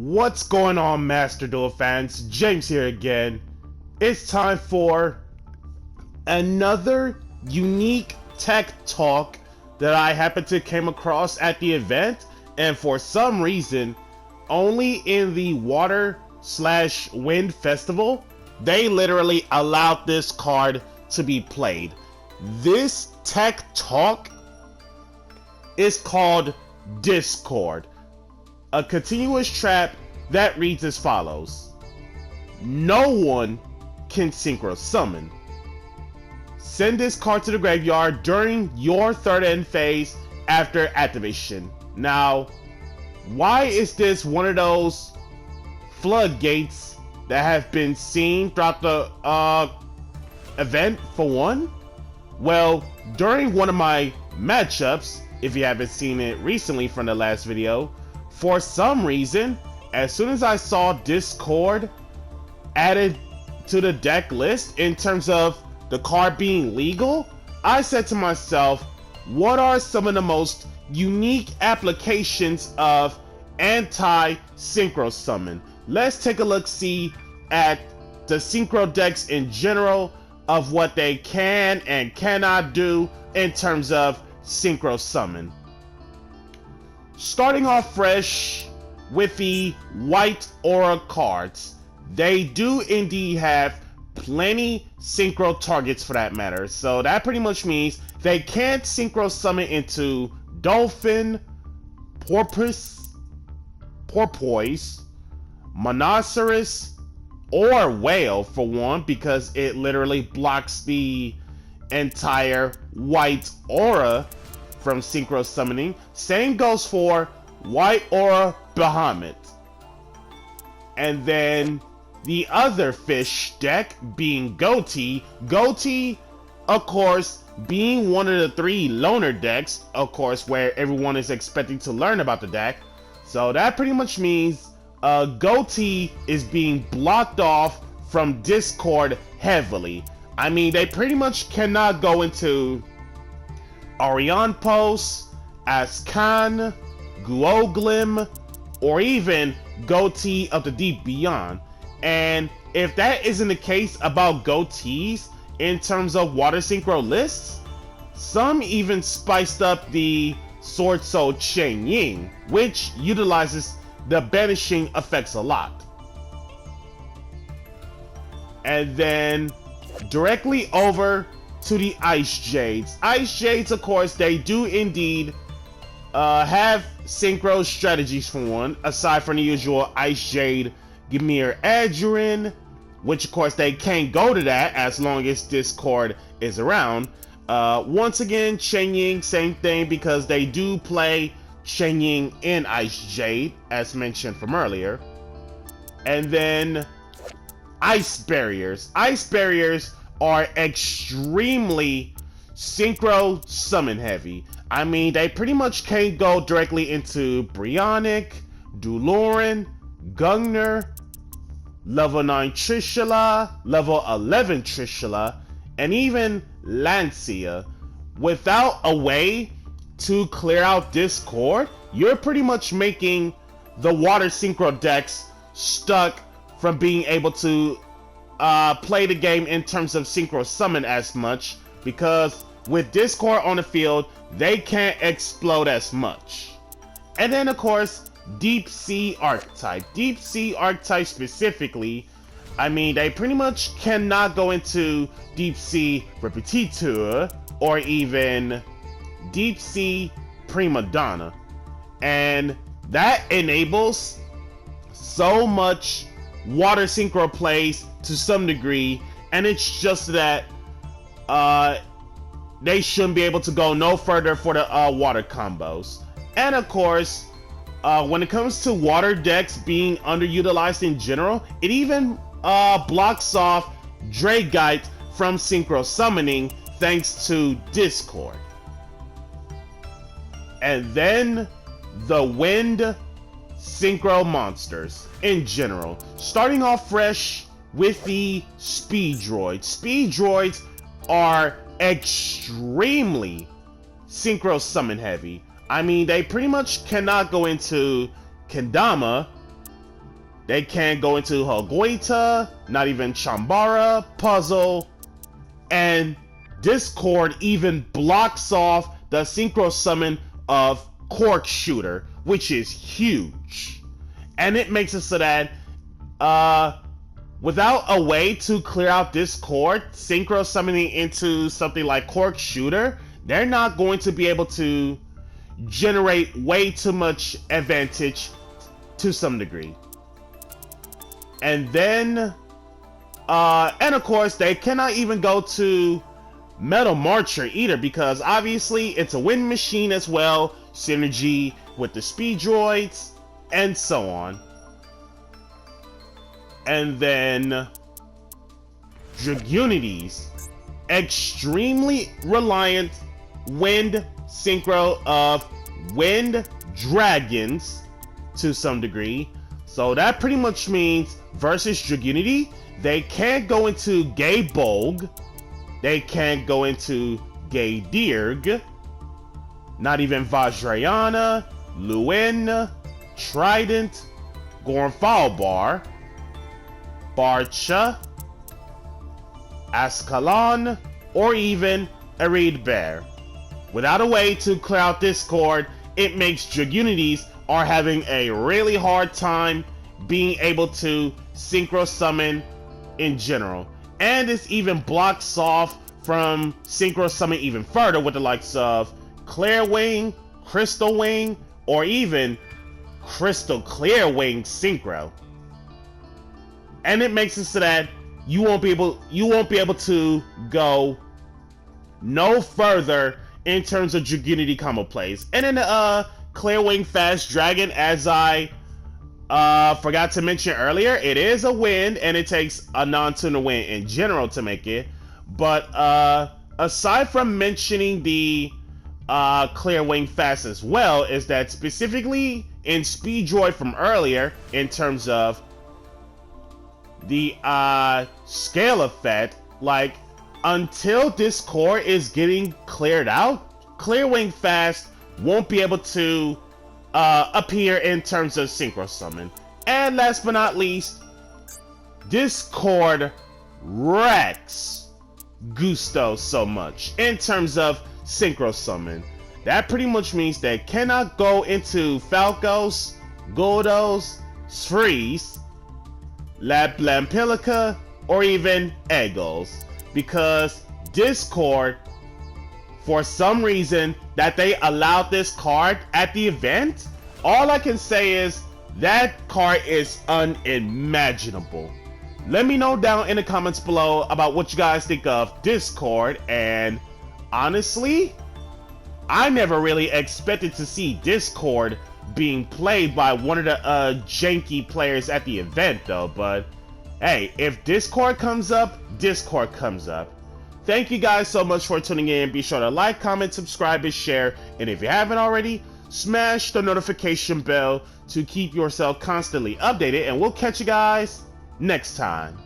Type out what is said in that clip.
What's going on, Master Duel fans? James here again. It's time for another unique tech talk that I happened to came across at the event, and for some reason, only in the Water/Wind Festival, they literally allowed this card to be played. This tech talk is called Discord. A continuous trap that reads as follows. No one can synchro summon. Send this card to the graveyard during your third end phase after activation. Now, why is this one of those floodgates that have been seen throughout the event for one? Well, during one of my matchups, if you haven't seen it recently from the last video, for some reason, as soon as I saw Discord added to the deck list in terms of the card being legal, I said to myself, what are some of the most unique applications of anti-synchro summon? Let's take a look-see at the synchro decks in general of what they can and cannot do in terms of synchro summon. Starting off fresh with the white aura cards. They do indeed have plenty synchro targets for that matter. So that pretty much means they can't synchro summon into dolphin, porpoise, monoceros, or whale for one, because it literally blocks the entire white aura from synchro summoning. Same goes for white aura behemoth. And then the other fish deck being Goatee. Goatee, of course, being one of the three loner decks, of course, where everyone is expecting to learn about the deck. So that pretty much means Goatee is being blocked off from Discord heavily. I mean, they pretty much cannot go into Orion Post, Ascan, Guoglim, or even Goatee of the Deep Beyond. And if that isn't the case about Goatees in terms of water synchro lists, some even spiced up the Sword Soul Chen Ying, which utilizes the banishing effects a lot. And then directly over to the Ice Jades. Ice Jades, of course, they do indeed have synchro strategies for one, aside from the usual Ice Jade, Gamir Adjurin, which of course they can't go to that as long as Discord is around. Once again, Chen Ying, same thing, because they do play Chen Ying in Ice Jade, as mentioned from earlier. And then Ice Barriers. Ice Barriers are extremely synchro summon heavy. I mean, they pretty much can't go directly into Brionic, Dulurin, Gungner, level 9 Trishula, level 11 Trishula, and even Lancia. Without a way to clear out Discord, you're pretty much making the water synchro decks stuck from being able to play the game in terms of synchro summon as much, because with Discord on the field, they can't explode as much. And then of course, Deep Sea Archetype. Deep Sea Archetype specifically, I mean, they pretty much cannot go into Deep Sea Repetiteur or even Deep Sea Prima Donna. And that enables so much water synchro plays to some degree, and it's just that they shouldn't be able to go no further for the water combos. And of course, when it comes to water decks being underutilized in general, it even blocks off Dragite from synchro summoning thanks to Discord. And then the wind synchro monsters in general. Starting off fresh with the Speed Droids. Speed Droids are extremely synchro summon heavy. I mean, they pretty much cannot go into Kendama, They can't go into Hagoita, not even Chambara, Puzzle, and Discord even blocks off the synchro summon of Cork Shooter, which is huge. And it makes it so that without a way to clear out Discord, synchro summoning into something like Cork Shooter, they're not going to be able to generate way too much advantage to some degree. And then, and of course, they cannot even go to Metal Marcher either, because obviously it's a wind machine as well, synergy with the speed droids, and so on. And then Dragunities, extremely reliant wind synchro of wind dragons to some degree. So that pretty much means versus Dragunity, they can't go into Gay Bolg, they can't go into Gay Dirg, not even Vajrayana, Luen, Trident, Gornfalbar, Barcha, Ascalon, or even Arid Bear. Without a way to clear out Discord, it makes Dragunities are having a really hard time being able to synchro summon in general. And this even blocks off from synchro summon even further with the likes of Clear Wing, Crystal Wing, or even Crystal Clear Wing synchro. And it makes it so that you won't be able to go no further in terms of Dragunity combo plays. And then Clear Wing Fast Dragon, as I forgot to mention earlier, it is a wind and it takes a non-tuner wind in general to make it. But aside from mentioning the Clear Wing Fast as well, is that specifically in Speed Droid from earlier, in terms of the scale effect, like until this core is getting cleared out, Clear Wing Fast won't be able to appear in terms of synchro summon. And last but not least, Discord wrecks Gusto so much in terms of synchro summon. That pretty much means they cannot go into Falcos, Goldos, Sfreeze, Laplampilica, or even Eggles, because Discord, for some reason that they allowed this card at the event, all I can say is that card is unimaginable. Let me know down in the comments below about what you guys think of Discord, and honestly, I never really expected to see Discord being played by one of the janky players at the event though, but hey, if Discord comes up, Discord comes up. Thank you guys so much for tuning in. Be sure to like, comment, subscribe, and share. And if you haven't already, smash the notification bell to keep yourself constantly updated. And we'll catch you guys next time.